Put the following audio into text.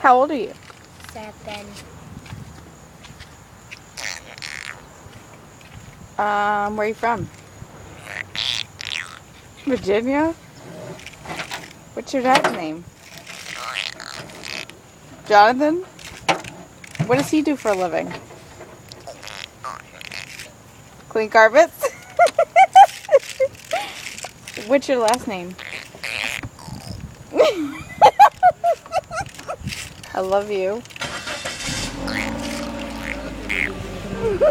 How old are you? 7. Where are you from? Virginia? What's your dad's name? Jonathan? What does he do for a living? Clean carpets? What's your last name? I love you.